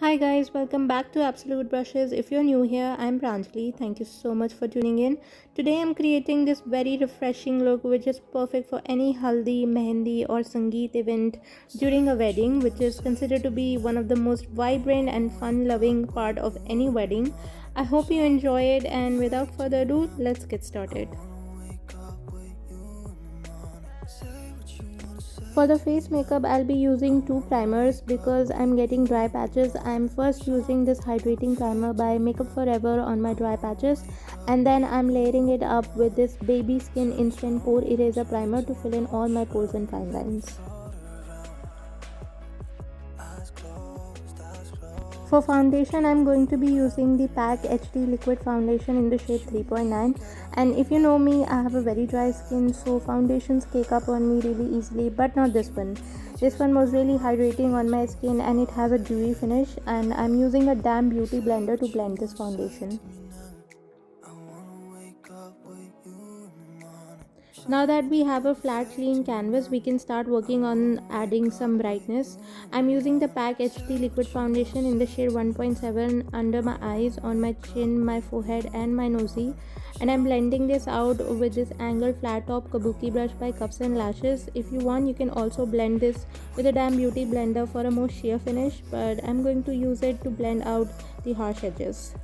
Hi guys, welcome back to Absolute Brushes. If you're new here, I'm Pranjali. Thank you so much for tuning in. Today I'm creating this very refreshing look which is perfect for any haldi, mehendi or sangeet event during a wedding, which is considered to be one of the most vibrant and fun-loving part of any wedding. I hope you enjoy it, and without further ado, let's get started. For the face makeup, I'll be using two primers because I'm getting dry patches. I'm first using this hydrating primer by Makeup Forever on my dry patches, and then I'm layering it up with this Baby Skin Instant Pore Eraser Primer to fill in all my pores and fine lines. For foundation, I'm going to be using the PAC HD Liquid Foundation in the shade 3.9. And if you know me, I have a very dry skin, so foundations cake up on me really easily, but not this one. This one was really hydrating on my skin and it has a dewy finish, and I'm using a damn beauty blender to blend this foundation. Now that we have a flat clean canvas, we can start working on adding some brightness. I'm using the PAC HD Liquid Foundation in the shade 1.7 under my eyes, on my chin, my forehead and my nosy. And I'm blending this out with this angled flat top kabuki brush by Cups and Lashes. If you want, you can also blend this with a damn beauty blender for a more sheer finish, but I'm going to use it to blend out the harsh edges.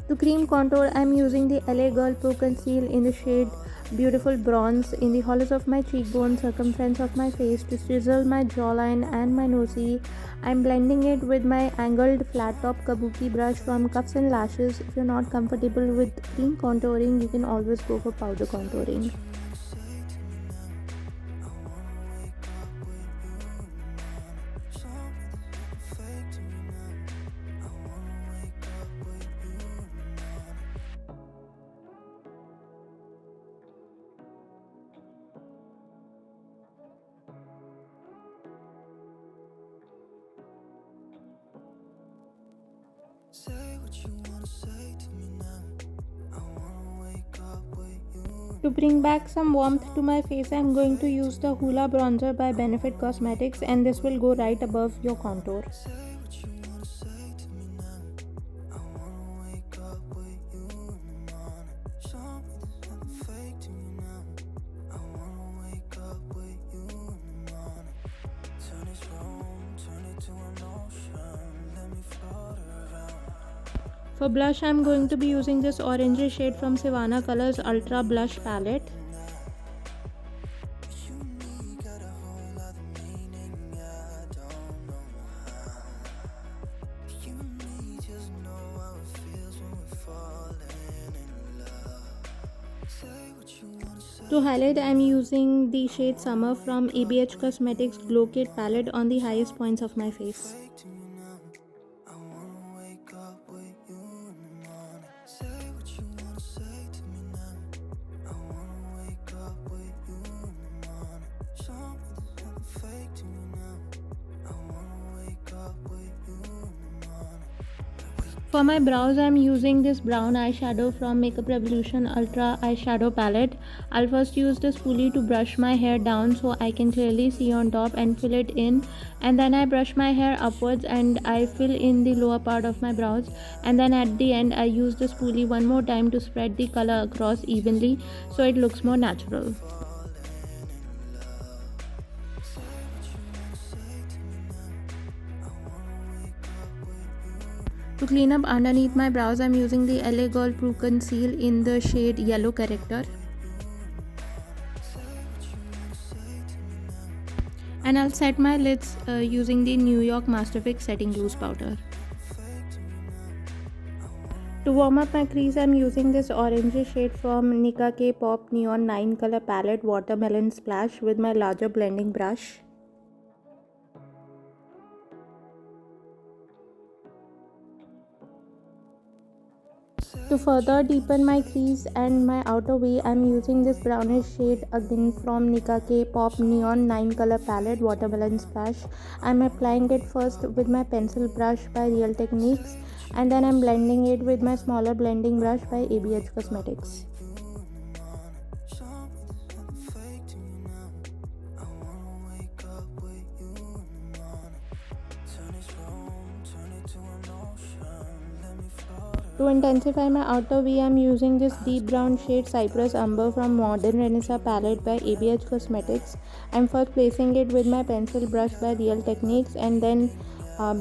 To cream contour, I'm using the LA Girl Pro Conceal in the shade Beautiful Bronze in the hollows of my cheekbone, circumference of my face to chisel my jawline and my nosy. I'm blending it with my angled flat top kabuki brush from Cups and Lashes. If you're not comfortable with cream contouring, you can always go for powder contouring. To bring back some warmth to my face, I'm going to use the Hoola Bronzer by Benefit Cosmetics, and this will go right above your contour. For blush, I'm going to be using this orangey shade from Sivana Colors Ultra Blush Palette. To highlight, I'm using the shade Summer from ABH Cosmetics Glow Kit palette on the highest points of my face. For my brows, I'm using this brown eyeshadow from Makeup Revolution Ultra Eyeshadow Palette. I'll first use the spoolie to brush my hair down so I can clearly see on top and fill it in. And then I brush my hair upwards and I fill in the lower part of my brows. And then at the end, I use the spoolie one more time to spread the color across evenly so it looks more natural. To clean up underneath my brows, I'm using the LA Girl Pro Conceal in the shade Yellow Character. And I'll set my lids using the New York Masterfix Setting Loose Powder. To warm up my crease, I'm using this orangey shade from Nika K Pop Neon 9 Color Palette Watermelon Splash with my larger blending brush. To further deepen my crease and my outer V, I'm using this brownish shade again from Nika K Pop Neon 9 Color Palette Watermelon Splash. I'm applying it first with my pencil brush by Real Techniques, and then I'm blending it with my smaller blending brush by ABH Cosmetics. To intensify my outer V, I'm using this deep brown shade Cypress Umber from Modern Renaissance palette by ABH Cosmetics. I'm first placing it with my pencil brush by Real Techniques and then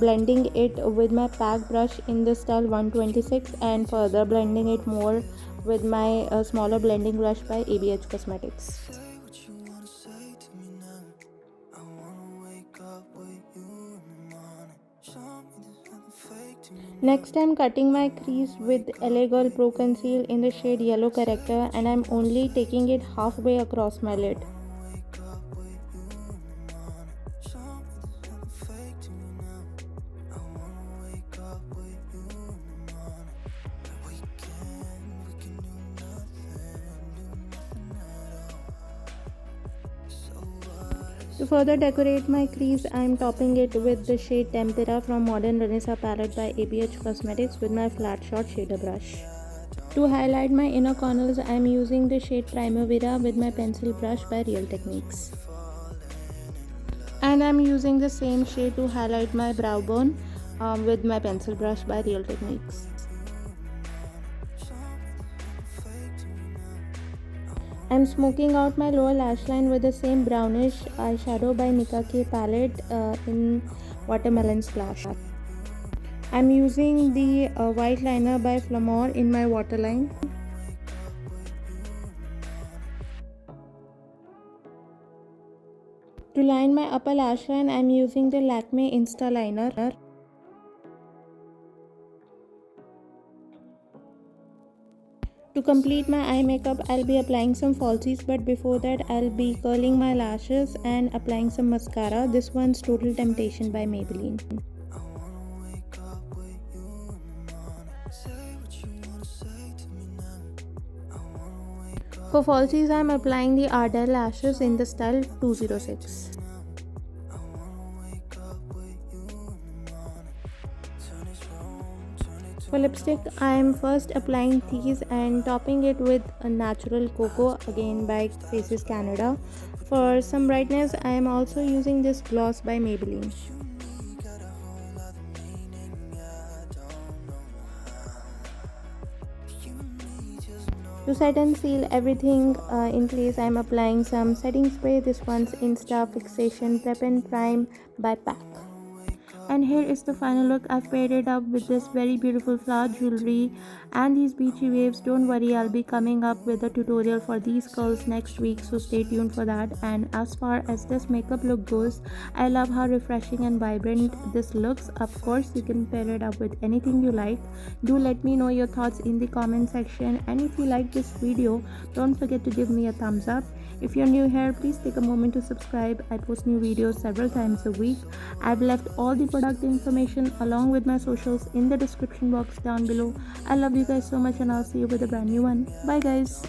blending it with my pack brush in the style 126 and further blending it more with my smaller blending brush by ABH Cosmetics. Next, I'm cutting my crease with LA Girl Pro Conceal in the shade Yellow Character, and I'm only taking it halfway across my lid. To further decorate my crease, I am topping it with the shade Tempera from Modern Renaissance palette by ABH Cosmetics with my flat shot shader brush. To highlight my inner corners, I am using the shade Primavera with my pencil brush by Real Techniques. And I am using the same shade to highlight my brow bone with my pencil brush by Real Techniques. I'm smoking out my lower lash line with the same brownish eyeshadow by Nika K palette in Watermelon Splash. I'm using the white liner by Flamor in my waterline. To line my upper lash line, I'm using the Lakme Insta Liner. To complete my eye makeup, I'll be applying some falsies, but before that I'll be curling my lashes and applying some mascara. This one's Total Temptation by Maybelline. For falsies, I'm applying the Ardell lashes in the style 206. For lipstick, I am first applying these and topping it with a Natural Cocoa, again by Faces Canada. For some brightness, I am also using this gloss by Maybelline. To set and seal everything in place, I am applying some setting spray. This one's Insta Fixation Prep and Prime by PAC. And here is the final look. I've paired it up with this very beautiful flower jewelry and these beachy waves. Don't worry, I'll be coming up with a tutorial for these curls next week, so stay tuned for that. And as far as this makeup look goes, I love how refreshing and vibrant this looks. Of course, you can pair it up with anything you like. Do let me know your thoughts in the comment section, and if you like this video, don't forget to give me a thumbs up. If you're new here, please take a moment to subscribe. I post new videos several times a week. I've left all the product information along with my socials in the description box down below. I love you guys so much, and I'll see you with a brand new one. Bye guys.